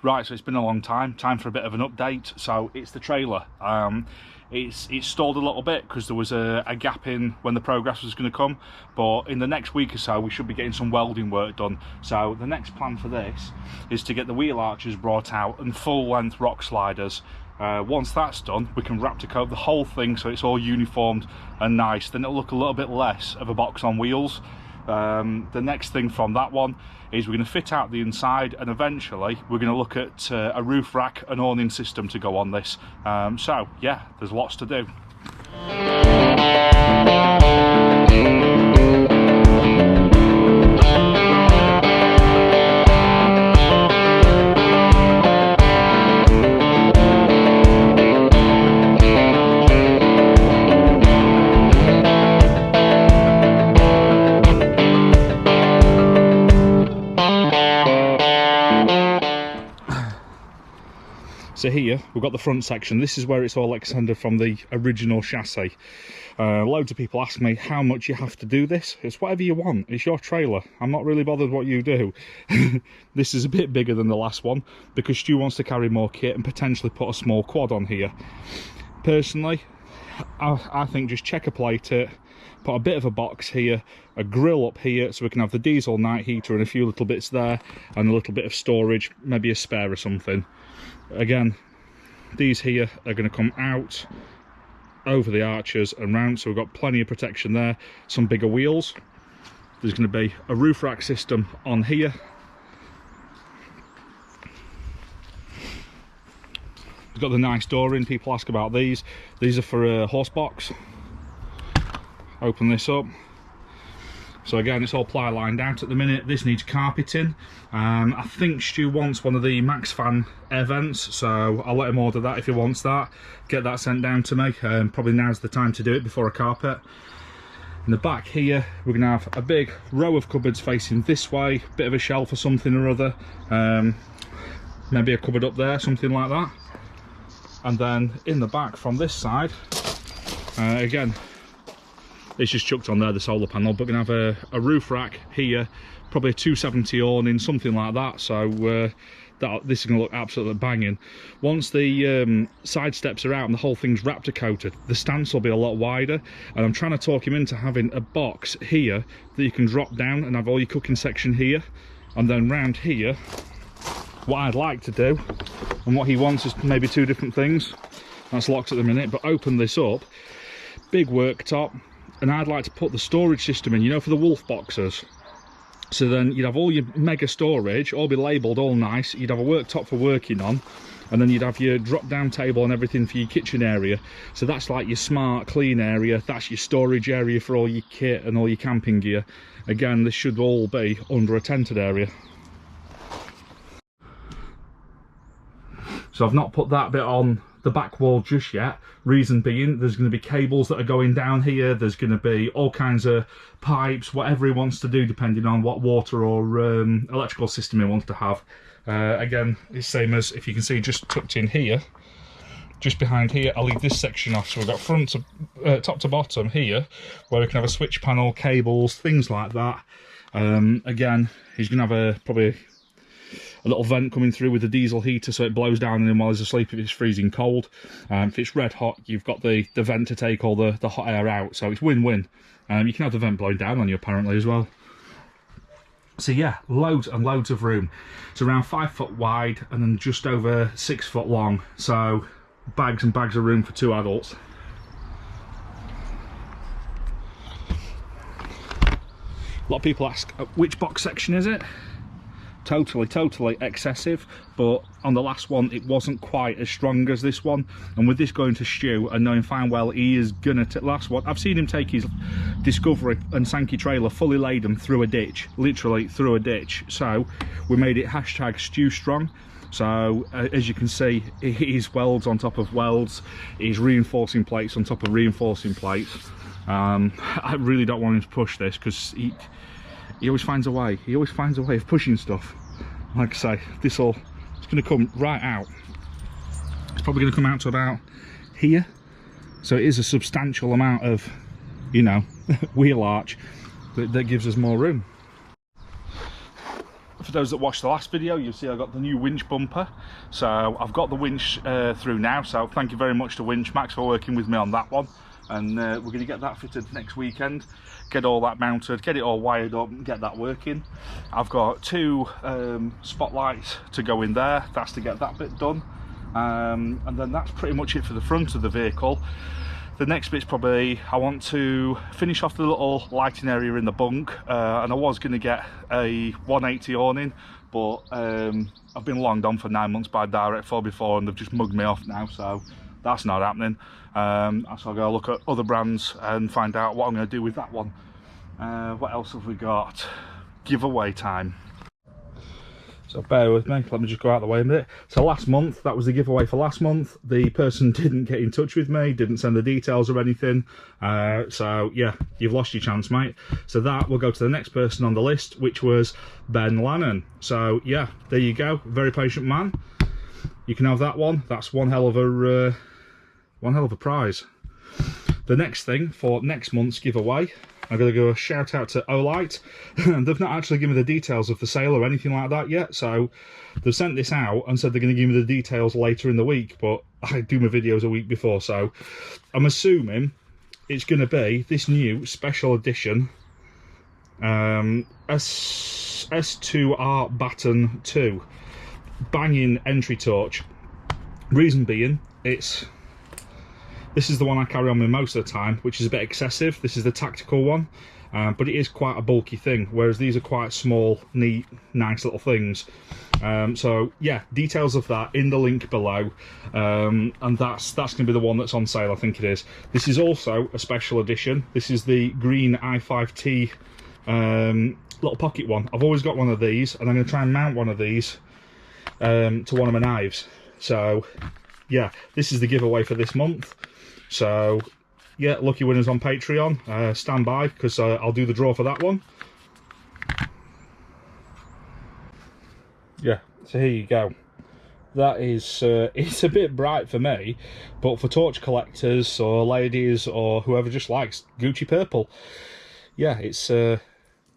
Right, so it's been a long time for a bit of an update. So it's the trailer. It's stalled a little bit because there was a gap in when the progress was going to come, but in the next week or so we should be getting some welding work done. So the next plan for this is to get the wheel arches brought out and full length rock sliders. Once that's done, we can wrap to coat the whole thing so it's all uniformed and nice. Then it'll look a little bit less of a box on wheels. The next thing from that one is we're going to fit out the inside, and eventually we're going to look at a roof rack and awning system to go on this. So yeah, there's lots to do. So here we've got the front section. This is where it's all extended from the original chassis. Loads of people ask me how much you have to do this. It's whatever you want, it's your trailer. I'm not really bothered what you do. This is a bit bigger than the last one because Stu wants to carry more kit and potentially put a small quad on here. Personally, I think just checker plate it, put a bit of a box here, a grill up here so we can have the diesel night heater and a few little bits there, and a little bit of storage, maybe a spare or something. Again, these here are going to come out over the arches and round, so we've got plenty of protection there. Some bigger wheels. There's going to be a roof rack system on here. We've got the nice door in. People ask about these. These are for a horse box. Open this up. So again, it's all ply lined out at the minute. This needs carpeting. I think Stu wants one of the Max Fan air vents, so I'll let him order that if he wants that. Get that sent down to me. Probably now's the time to do it before a carpet. In the back here, we're going to have a big row of cupboards facing this way, bit of a shelf or something or other. Maybe a cupboard up there, something like that. And then in the back from this side, again, it's just chucked on there, the solar panel, but we're going to have a roof rack here, probably a 270 awning, something like that. So this is going to look absolutely banging. Once the side steps are out and the whole thing's Raptor coated, the stance will be a lot wider, and I'm trying to talk him into having a box here that you can drop down and have all your cooking section here, and then round here, what I'd like to do, and what he wants is maybe two different things. That's locked at the minute, but open this up, big worktop. And I'd like to put the storage system in, you know, for the wolf boxes. So then you'd have all your mega storage, all be labelled, all nice. You'd have a worktop for working on, and then you'd have your drop-down table and everything for your kitchen area. So that's like your smart, clean area. That's your storage area for all your kit and all your camping gear. Again, this should all be under a tented area. So I've not put that bit on the back wall just yet. Reason being, there's going to be cables that are going down here. There's going to be all kinds of pipes, whatever he wants to do, depending on what water or electrical system he wants to have. Again, it's same as, if you can see, just tucked in here, just behind here, I'll leave this section off. So we've got front to top to bottom here, where we can have a switch panel, cables, things like that. Again, he's going to have probably a little vent coming through with the diesel heater so it blows down on him while he's asleep if it's freezing cold. If it's red hot, you've got the vent to take all the hot air out, so it's win-win. You can have the vent blowing down on you apparently as well. So yeah, loads and loads of room. It's around 5 foot wide and then just over 6 foot long, so bags and bags of room for 2 adults. A lot of people ask, which box section is it? Totally excessive, but on the last one it wasn't quite as strong as this one, and with this going to Stu and knowing fine well he is gonna last one, I've seen him take his Discovery and Sankey trailer fully laden through a ditch, literally through a ditch. So we made it hashtag Stu Strong. So as you can see, he's welds on top of welds, he's reinforcing plates on top of reinforcing plates. I really don't want him to push this because he always finds a way. He always finds a way of pushing stuff. Like I say, it's going to come right out. It's probably going to come out to about here. So it is a substantial amount of, you know, wheel arch that gives us more room. for those that watched the last video, you'll see I got the new winch bumper. So I've got the winch through now, so thank you very much to Winch Max for working with me on that one. And we're going to get that fitted next weekend, get all that mounted, get it all wired up and get that working. I've got 2 spotlights to go in there, that's to get that bit done. And then that's pretty much it for the front of the vehicle. The next bit's probably, I want to finish off the little lighting area in the bunk, and I was going to get a 180 awning, but I've been longed on for 9 months by Direct 4 before and they've just mugged me off now, so that's not happening. So I'll go look at other brands and find out what I'm going to do with that one. What else have we got? Giveaway time. So bear with me, let me just go out of the way a minute. So last month, that was the giveaway for last month. The person didn't get in touch with me, didn't send the details or anything. So yeah, you've lost your chance, mate. So that will go to the next person on the list, which was Ben Lannon. So yeah, there you go, very patient man. You can have that one. That's one hell of a prize. The next thing for next month's giveaway, I'm going to go a shout out to Olight. They've not actually given me the details of the sale or anything like that yet, so they've sent this out and said they're going to give me the details later in the week, but I do my videos a week before, so I'm assuming it's going to be this new special edition S2R Baton II banging entry torch. Reason being, this is the one I carry on with most of the time, which is a bit excessive. This is the tactical one, but it is quite a bulky thing, whereas these are quite small, neat, nice little things. So yeah, details of that in the link below, and that's going to be the one that's on sale, I think it is. This is also a special edition. This is the green i5T little pocket one. I've always got one of these, and I'm going to try and mount one of these to one of my knives. So yeah, this is the giveaway for this month. So yeah, lucky winners on Patreon, stand by, because I'll do the draw for that one. Yeah, so here you go. That is, it's a bit bright for me, but for torch collectors or ladies or whoever just likes Gucci purple, yeah, it's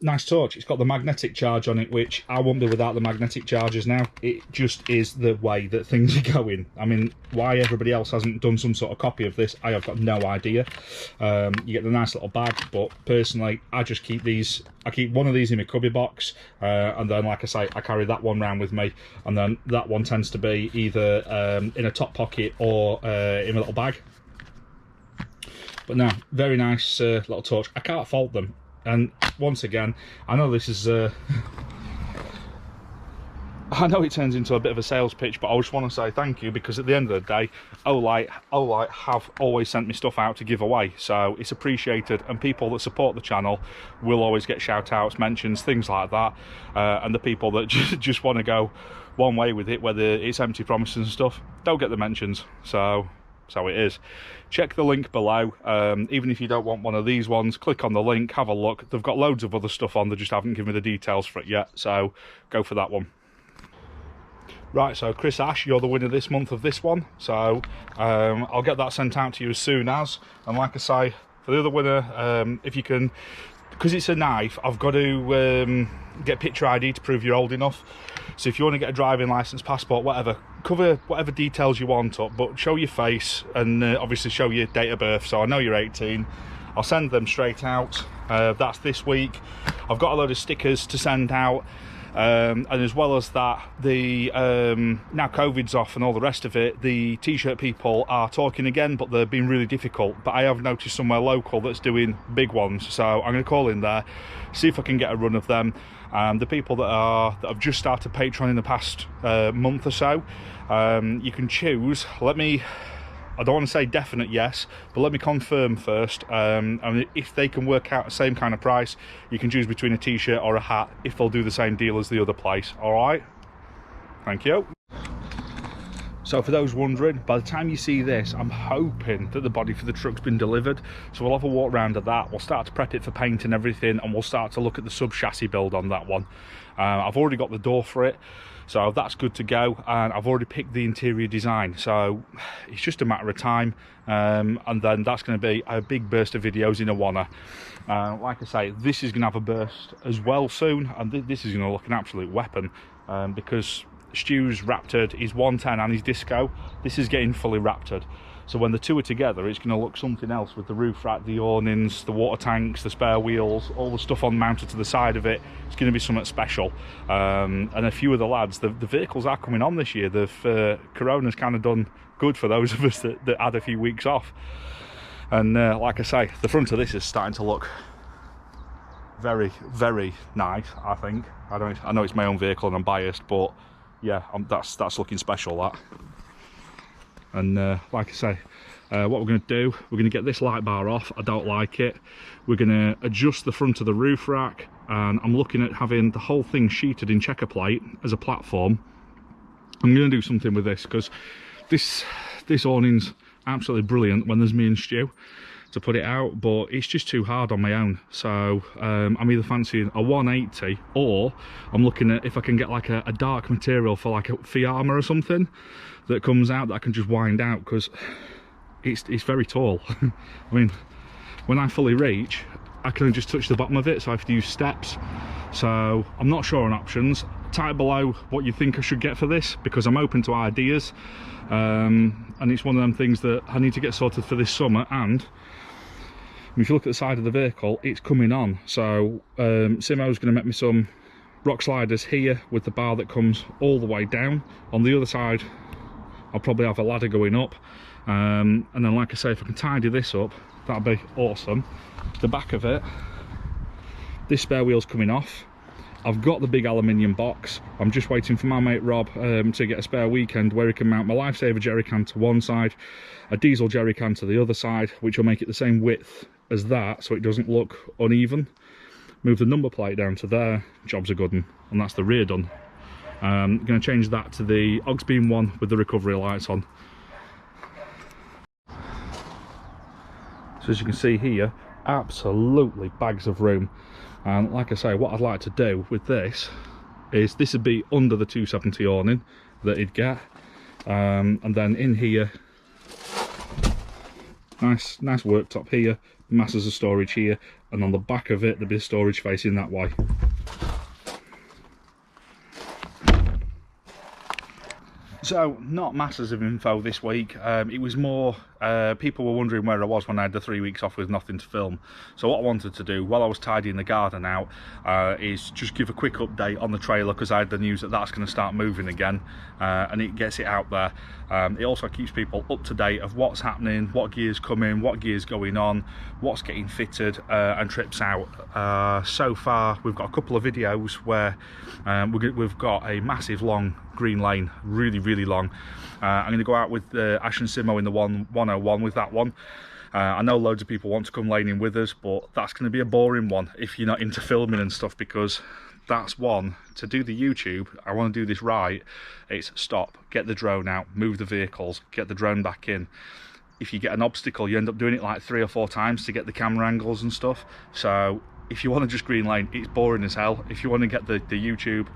nice torch. It's got the magnetic charge on it, which I won't be without the magnetic charges now. It just is the way that things are going. I mean, why everybody else hasn't done some sort of copy of this, I have got no idea. You get the nice little bag, but personally, I just keep these. I keep one of these in my cubby box, and then, like I say, I carry that one around with me, and then that one tends to be either in a top pocket or in a little bag. But no, very nice little torch. I can't fault them. And once again, I know this is I know it turns into a bit of a sales pitch, but I just want to say thank you, because at the end of the day, Olight have always sent me stuff out to give away, so it's appreciated, and people that support the channel will always get shout outs, mentions, things like that, and the people that just want to go one way with it, whether it's empty promises and stuff, don't get the mentions. So it is. Check the link below. Even if you don't want one of these ones, click on the link, have a look. They've got loads of other stuff on, they just haven't given me the details for it yet, so go for that one. Right, so Chris Ash, you're the winner this month of this one, so I'll get that sent out to you as soon as. And like I say, for the other winner, if you can, because it's a knife, I've got to get picture ID to prove you're old enough. So if you want to get a driving license, passport, whatever, cover whatever details you want up, but show your face and obviously show your date of birth, so I know you're 18. I'll send them straight out. That's this week. I've got a load of stickers to send out, and as well as that, the now COVID's off and all the rest of it, the t-shirt people are talking again, but they're being really difficult. But I have noticed somewhere local that's doing big ones, so I'm going to call in there, see if I can get a run of them. The people that have just started Patreon in the past month or so, you can choose. I don't want to say definite yes, but let me confirm first. And if they can work out the same kind of price, you can choose between a t-shirt or a hat if they'll do the same deal as the other place. All right, thank you. So for those wondering, by the time you see this, I'm hoping that the body for the truck's been delivered. So we'll have a walk round of that. We'll start to prep it for paint and everything, and we'll start to look at the sub chassis build on that one. I've already got the door for it. So that's good to go, and I've already picked the interior design, so it's just a matter of time, and then that's going to be a big burst of videos in a wanna. Like I say, this is going to have a burst as well soon, and this is going to look an absolute weapon, because Stu's Raptored his 110 and his Disco. This is getting fully Raptored. So when the two are together, it's going to look something else with the roof rack, the awnings, the water tanks, the spare wheels, all the stuff on mounted to the side of it. It's going to be something special. And a few of the lads, the vehicles are coming on this year. Corona's kind of done good for those of us that had a few weeks off. And like I say, the front of this is starting to look very, very nice, I think. I know it's my own vehicle and I'm biased, but yeah, that's looking special, that. And like I say, what we're going to do, we're going to get this light bar off. I don't like it. We're going to adjust the front of the roof rack, and I'm looking at having the whole thing sheeted in checker plate as a platform. I'm going to do something with this, because this awning's absolutely brilliant when there's me and Stu to put it out, but it's just too hard on my own. So I'm either fancying a 180, or I'm looking at if I can get like a dark material for like a Fiamma or something that comes out that I can just wind out, because it's very tall. I mean, when I fully reach, I can just touch the bottom of it, so I have to use steps. So I'm not sure on options. Type below what you think I should get for this, because I'm open to ideas, and it's one of them things that I need to get sorted for this summer. And if you look at the side of the vehicle, it's coming on. So Simo's going to make me some rock sliders here with the bar that comes all the way down. On the other side, I'll probably have a ladder going up, and then like I say, if I can tidy this up, that'd be awesome. The back of it, this spare wheel's coming off. I've got the big aluminium box. I'm just waiting for my mate Rob to get a spare weekend where he can mount my Lifesaver jerry can to one side, a diesel jerry can to the other side, which will make it the same width as that, so it doesn't look uneven. Move the number plate down to there, job's a good one, and that's the rear done. I'm going to change that to the Ogs Beam one with the recovery lights on. So as you can see here, absolutely bags of room. And like I say, what I'd like to do with this is, this would be under the 270 awning that it'd get, and then in here, nice worktop here, masses of storage here, and on the back of it there'd be storage facing that way. So, not masses of info this week. It was more, people were wondering where I was when I had the 3 weeks off with nothing to film. So what I wanted to do, while I was tidying the garden out, is just give a quick update on the trailer, because I had the news that that's going to start moving again, and it gets it out there. It also keeps people up to date of what's happening, what gear's coming, what gear's going on, what's getting fitted, and trips out. So far, we've got a couple of videos where we've got a massive long green lane, really long. I'm going to go out with Ash and Simo in the 101 with that one. I know loads of people want to come laning with us, but that's going to be a boring one if you're not into filming and stuff, because that's one, to do the YouTube, I want to do this right, it's stop, get the drone out, move the vehicles, get the drone back in. If you get an obstacle, you end up doing it like 3 or 4 times to get the camera angles and stuff. So if you want to just green lane, it's boring as hell. If you want to get the YouTube,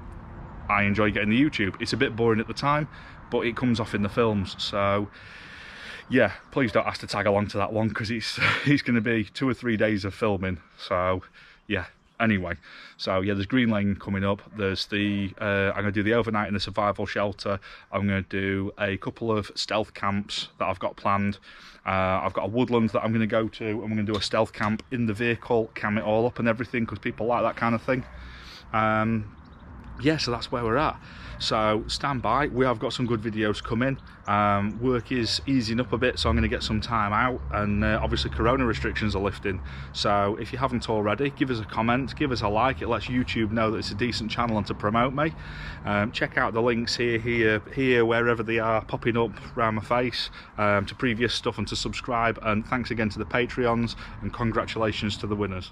I enjoy getting the YouTube. It's a bit boring at the time, but it comes off in the films. So yeah, please don't ask to tag along to that one, because it's going to be 2 or 3 days of filming. So yeah, anyway, so yeah, there's green lane coming up. There's the I'm going to do the overnight in the survival shelter. I'm going to do a couple of stealth camps that I've got planned. I've got a woodland that I'm going to go to, and we're going to do a stealth camp in the vehicle, cam it all up and everything, because people like that kind of thing. Yeah, so that's where we're at. So stand by, we have got some good videos coming. Work is easing up a bit, so I'm going to get some time out, and obviously corona restrictions are lifting. So if you haven't already, give us a comment, give us a like. It lets YouTube know that it's a decent channel and to promote me. Check out the links here, wherever they are popping up around my face, to previous stuff, and to subscribe. And thanks again to the Patreons, and congratulations to the winners.